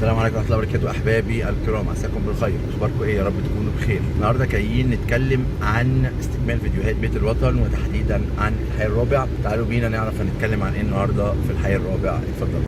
السلام عليكم ورحمة الله وبركاته أحبابي الكرام، عساكم بالخير. أخباركم إيه؟ يا رب تكونوا بخير. النهاردة جايين نتكلم عن استكمال فيديوهات بيت الوطن وتحديدا عن الحي الرابع. تعالوا بينا نعرف هنتكلم عن إيه النهاردة في الحي الرابع. اتفضلوا.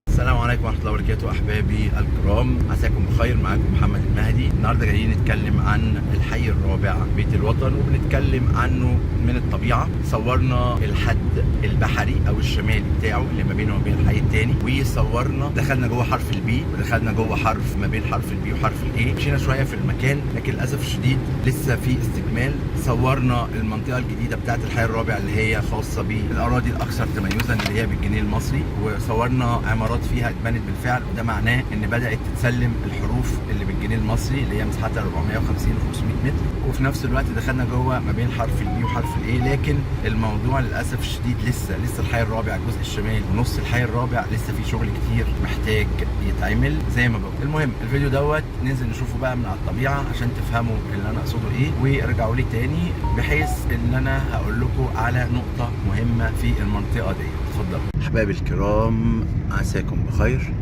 السلام عليكم ورحمة الله وبركاته أحبابي الكرام، عساكم بخير. معاكم محمد المهدي. النهارده جايين نتكلم عن الحي الرابع بيت الوطن، وبنتكلم عنه من الطبيعة. صورنا الحد البحري أو الشمالي بتاعه اللي ما بينه وبين الحي التاني، وصورنا دخلنا جوه حرف البي ودخلنا جوه حرف ما بين حرف البي وحرف الاي. مشينا شوية في المكان لكن للأسف الشديد لسه في استكمال. صورنا المنطقة الجديدة بتاعت الحي الرابع اللي هي خاصة بالأراضي الأكثر تميزا اللي هي بالجنيه المصري، وصورنا عمارات فيها اتبنت بالفعل، وده معناه ان بدات تتسلم الحروف اللي بالجنيه المصري اللي هي مساحتها 450 و 500 متر. وفي نفس الوقت دخلنا جوه ما بين حرف البي وحرف الاي، لكن الموضوع للاسف الشديد لسه الحي الرابع الجزء الشمالي ونص الحي الرابع لسه في شغل كتير محتاج يتعمل زي ما بقول. المهم الفيديو دوت ننزل نشوفه بقى من على الطبيعه عشان تفهموا اللي انا اقصده ايه، وارجعوا لي تاني بحيث ان انا هقول لكم على نقطه مهمه في المنطقه دي. اتفضلوا احبابي الكرام، عساكم بخير.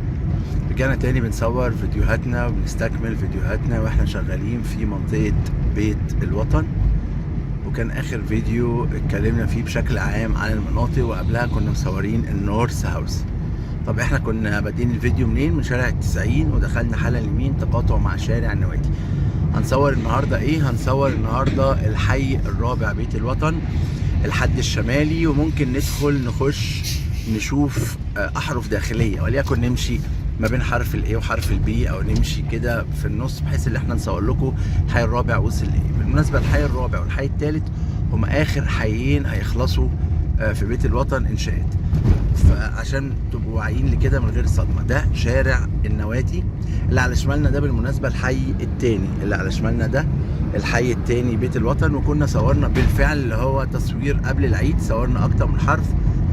رجعنا تاني بنصور فيديوهاتنا وبنستكمل فيديوهاتنا واحنا شغالين في منطقة بيت الوطن. وكان اخر فيديو اتكلمنا فيه بشكل عام عن المناطق، وقبلها كنا مصورين النورث هاوس. طب احنا كنا بادئين الفيديو منين؟ من شارع التسعين ودخلنا حالا اليمين تقاطع مع شارع النوادي. هنصور النهارده ايه؟ هنصور النهارده الحي الرابع بيت الوطن، الحد الشمالي، وممكن نخش نشوف احرف داخليه، وليكن نمشي ما بين حرف الاي وحرف البي، او نمشي كده في النص بحيث ان احنا نصور لكم الحي الرابع وصل لايه. بالمناسبه الحي الرابع والحي الثالث هما اخر حيين هيخلصوا في بيت الوطن انشاءات، فعشان تبقوا واعيين لكده من غير صدمه. ده شارع النوادي اللي على شمالنا، ده بالمناسبه الحي الثاني اللي على شمالنا، ده الحي الثاني بيت الوطن. وكنا صورنا بالفعل اللي هو تصوير قبل العيد، صورنا اكتر من حرف.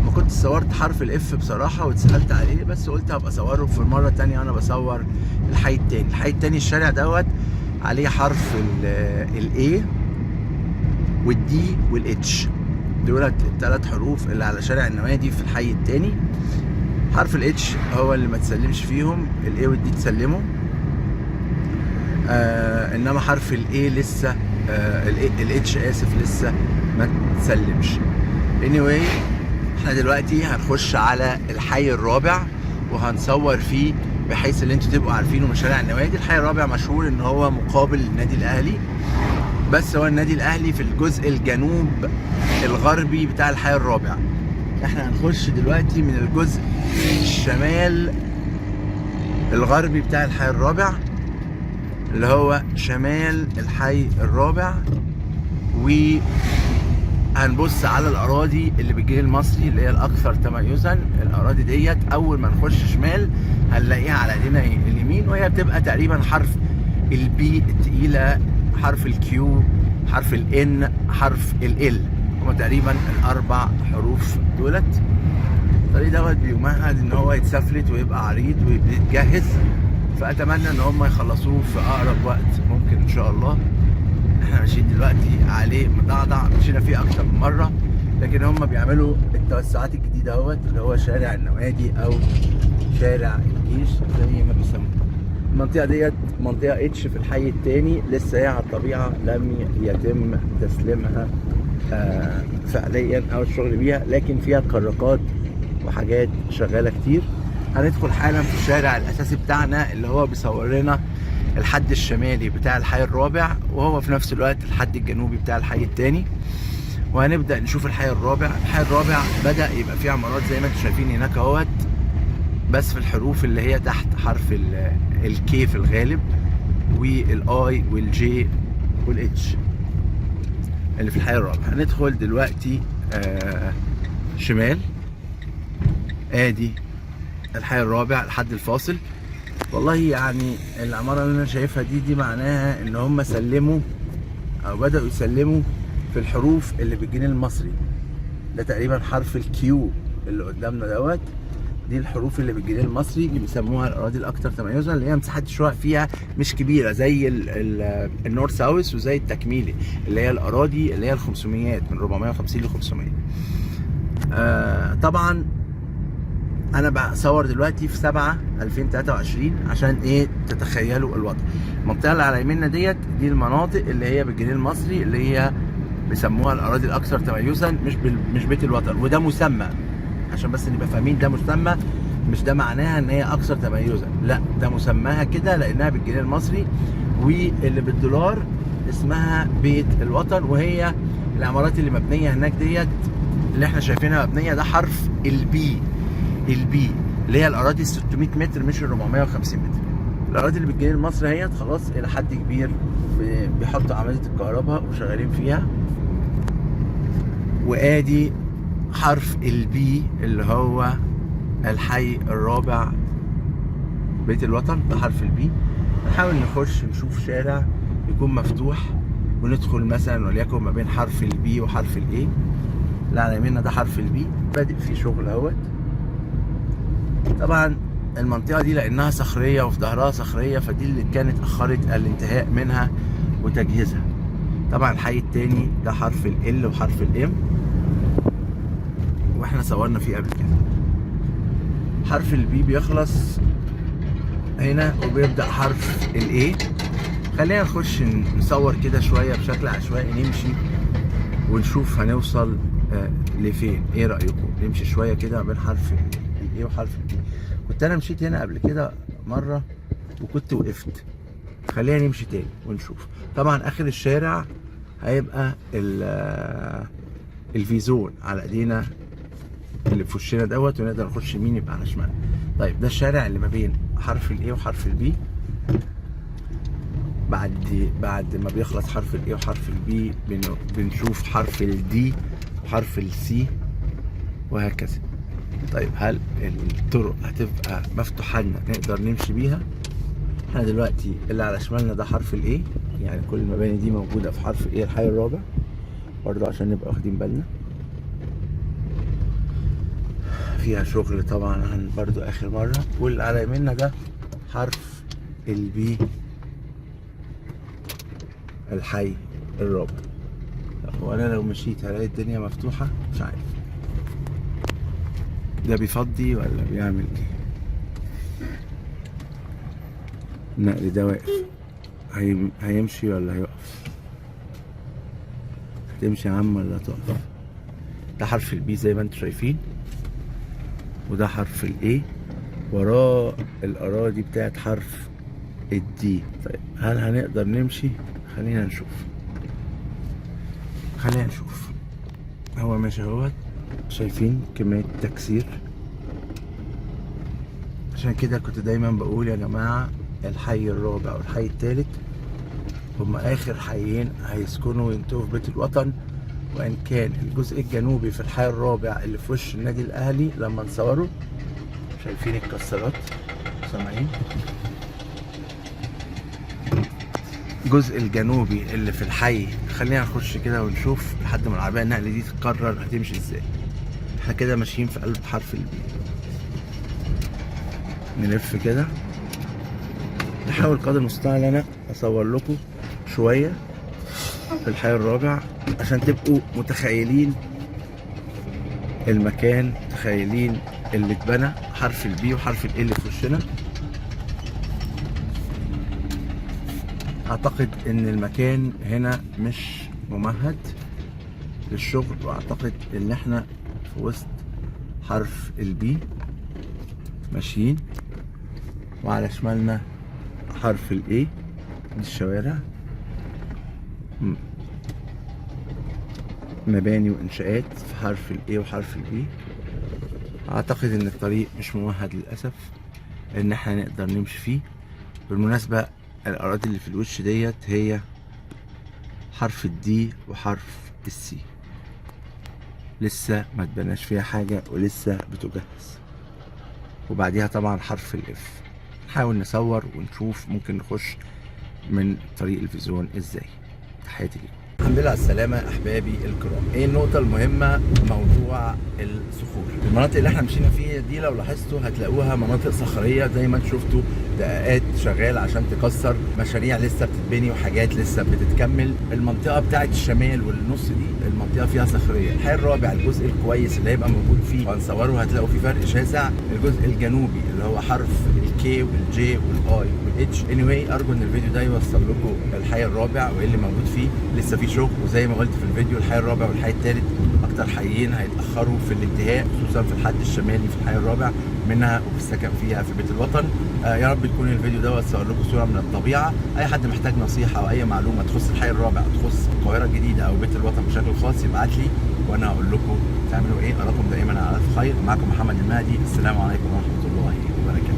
ما كنت صورت حرف الاف بصراحه واتسالت عليه، بس قلت هبقى اصوره في المره الثانيه وانا بصور الحي الثاني. الحي الثاني الشارع دوت عليه حرف الاي والدي والاتش، دولت الثلاث حروف اللي على شارع النوادي في الحي الثاني. حرف الاتش هو اللي ما تسلمش فيهم، الاي والدي تسلموا، انما حرف الاي لسه الاتش لسه ما تسلمش. anyway احنا دلوقتي هنخش على الحي الرابع وهنصور فيه بحيث ان انتوا تبقوا عارفينه من شارع النوادي. الحي الرابع مشهور ان هو مقابل للنادي الاهلي، بس هو النادي الاهلي في الجزء الجنوب الغربي بتاع الحي الرابع. احنا هنخش دلوقتي من الجزء الشمال الغربي بتاع الحي الرابع اللي هو شمال الحي الرابع، وهنبص على الاراضي اللي بالجنيه المصري اللي هي الاكثر تميزا. الاراضي ديت اول ما نخش شمال هنلاقيها على ايدينا اليمين، وهي بتبقى تقريبا حرف البي التقيله، حرف الكيو، حرف الان، حرف ال. هما تقريبا الاربع حروف دولت. الطريق دوت بيمهد ان هو يتسفلت ويبقى عريض ويتجهز، فاتمنى ان هم يخلصوه في اقرب وقت ممكن ان شاء الله. احنا ماشيين دلوقتي عليه مضعضع، مشينا فيه اكتر من مره، لكن هم بيعملوا التوسعات الجديده اهوت اللي هو شارع النوادي او شارع الجيش زي ما بيسموه. المنطقه ديت منطقه اتش في الحي الثاني، لسه هي على الطبيعه لم يتم تسليمها فعليا او الشغل بيها، لكن فيها تخرجات وحاجات شغاله كتير. هندخل حالا في الشارع الاساسي بتاعنا اللي هو بيصور لنا الحد الشمالي بتاع الحي الرابع، وهو في نفس الوقت الحد الجنوبي بتاع الحي الثاني. وهنبدا نشوف الحي الرابع. الحي الرابع بدا يبقى فيه عمارات زي ما انتم شايفين هناك اهوت، بس في الحروف اللي هي تحت حرف الكي في الغالب، والاي والجي والاتش اللي في الحي الرابع. هندخل دلوقتي شمال، ادي الحي الرابع الحد الفاصل. والله يعني العمارة اللي انا شايفها دي معناها ان هم سلموا او بدأوا يسلموا في الحروف اللي بالجنيه المصري. ده تقريبا حرف الكيو اللي قدامنا دوت، دي الحروف اللي بالجنيه المصري اللي بيسموها الاراضي الاكثر تميزا، اللي هي مساحه الشقق فيها مش كبيره زي النورث ساوث وزي التكميلي اللي هي الاراضي اللي هي ال 500 من 450 ل 500. طبعا انا بصور دلوقتي في 7/2023 عشان ايه تتخيلوا الوضع. المنطقه اللي على يميننا دي المناطق اللي هي بالجنيه المصري اللي هي بيسموها الاراضي الاكثر تميزا، مش بيت الوطن، وده مسمى عشان بس نبقى فاهمين، ده مسمى مش ده معناها ان هي اكثر تميزا، لا ده مسماها كده لانها بالجنيه المصري، واللي بالدولار اسمها بيت الوطن. وهي العمارات اللي مبنيه هناك ديت اللي احنا شايفينها مبنيه، ده حرف البي اللي هي الاراضي ال 600 متر مش ال 450 متر. الاراضي اللي بالجنيه المصري اهيت خلاص الى حد كبير بيحطوا عمليه الكهرباء وشغالين فيها. وادي حرف البي اللي هو الحي الرابع بيت الوطن، ده حرف البي. نحاول نخش نشوف شارع يكون مفتوح وندخل مثلا وليكن ما بين حرف البي وحرف الاي. اللي على يميننا ده حرف البي بادئ فيه شغل اهوت. طبعا المنطقه دي لانها صخريه وفي ظهرها صخريه، فدي اللي كانت اخرت الانتهاء منها وتجهيزها. طبعا الحي التاني ده حرف ال وحرف الام، واحنا صورنا فيه قبل كده. حرف البي بيخلص هنا وبيبدأ حرف الاي. خلينا نخش نصور كده شوية بشكل عشوائي، نمشي ونشوف هنوصل لفين. ايه رأيكم نمشي شوية كده بين حرف الاي وحرف البي؟ كنت انا مشيت هنا قبل كده مرة وكنت وقفت. خلينا نمشي تاني ونشوف. طبعا اخر الشارع هيبقى الفيزون على ايدينا اللي في وشنا دوت، ونقدر نخش يمين يبقى على شمال. طيب ده الشارع اللي ما بين حرف الاي وحرف البي. بعد ما بيخلص حرف الاي وحرف البي بنشوف حرف الدي وحرف السي وهكذا. طيب هل الطرق هتبقى مفتوحه لنا نقدر نمشي بيها؟ احنا دلوقتي اللي على شمالنا ده حرف الاي، يعني كل المباني دي موجوده في حرف الاي الحي الرابع برضه عشان نبقى واخدين بالنا. فيها شغل طبعا عن برضو اخر مره. واللي على يميننا ده حرف البي الحي الرابع. وانا لو مشيت هلاقي الدنيا مفتوحه؟ مش عارف ده بيفضي ولا بيعمل ايه. النقل ده واقف، هيمشي ولا هيقف؟ هتمشي يا عم ولا هتقف؟ ده حرف البي زي ما انتم شايفين، وده حرف الاي، وراه الاراضي بتاعت حرف الدي. طيب هل هنقدر نمشي؟ خلينا نشوف. هو ماشي اهوت، شايفين كمية تكسير. عشان كده كنت دايما بقول يا جماعة الحي الرابع والحي الثالث هما اخر حيين هيسكنوا وينتهوا في بيت الوطن. وان كان الجزء الجنوبي في الحي الرابع اللي في وش النادي الاهلي لما نصوره شايفين الكسرات، سامعين؟ الجزء الجنوبي اللي في الحي. خلينا نخش كده ونشوف لحد ما العربيه النقل دي تقرر هتمشي ازاي. احنا كده ماشيين في قلب حرف البي. نلف كده، نحاول قدر المستطاع ان انا اصور لكم شويه في الحي الرابع عشان تبقوا متخيلين المكان، متخيلين اللي اتبنى. حرف البي وحرف ال اللي في وشنا. اعتقد ان المكان هنا مش ممهد للشغل، واعتقد ان احنا في وسط حرف البي ماشيين، وعلى شمالنا حرف الاي. دي الشوارع، مباني وانشاءات في حرف الاي وحرف البي. اعتقد ان الطريق مش ممهد للاسف ان احنا نقدر نمشي فيه. بالمناسبة الاراضي اللي في الوش ديت هي حرف الدي وحرف السي، لسه ما اتبناش فيها حاجة ولسه بتجهز. وبعديها طبعا حرف الاف. نحاول نصور ونشوف ممكن نخش من طريق الفيزون ازاي. تحياتي ليكم. الحمد لله على السلامة أحبابي الكرام. إيه النقطة المهمة؟ موضوع الصخور. المناطق اللي احنا مشينا فيها دي لو لاحظتوا هتلاقوها مناطق صخرية زي ما انتم شفتوا، دقائق شغال عشان تكسر، مشاريع لسه بتتبني وحاجات لسه بتتكمل. المنطقة بتاعت الشمال والنص دي المنطقة فيها صخرية. الحي الرابع الجزء الكويس اللي هيبقى موجود فيه وهنصوره هتلاقوا فيه فرق شاسع. الجزء الجنوبي اللي هو حرف الكي والجي والاي والاتش. anyway ارجو ان الفيديو ده يوصل لكم الحي الرابع وايه اللي موجود فيه. لسه في شغل، وزي ما قلت في الفيديو الحي الرابع والحي الثالث اكتر حيين هيتاخروا في الانتهاء، خصوصا في الحد الشمالي في الحي الرابع منها وفي السكن فيها في بيت الوطن. يا رب يكون الفيديو ده وصل لكم صوره من الطبيعه. اي حد محتاج نصيحه او اي معلومه تخص الحي الرابع، تخص القاهره الجديده او بيت الوطن بشكل خاص يبعت لي وانا هقول لكم تعملوا ايه. اراكم دائما على الف خير. معكم محمد المهدي. السلام عليكم ورحمه الله وبركاته.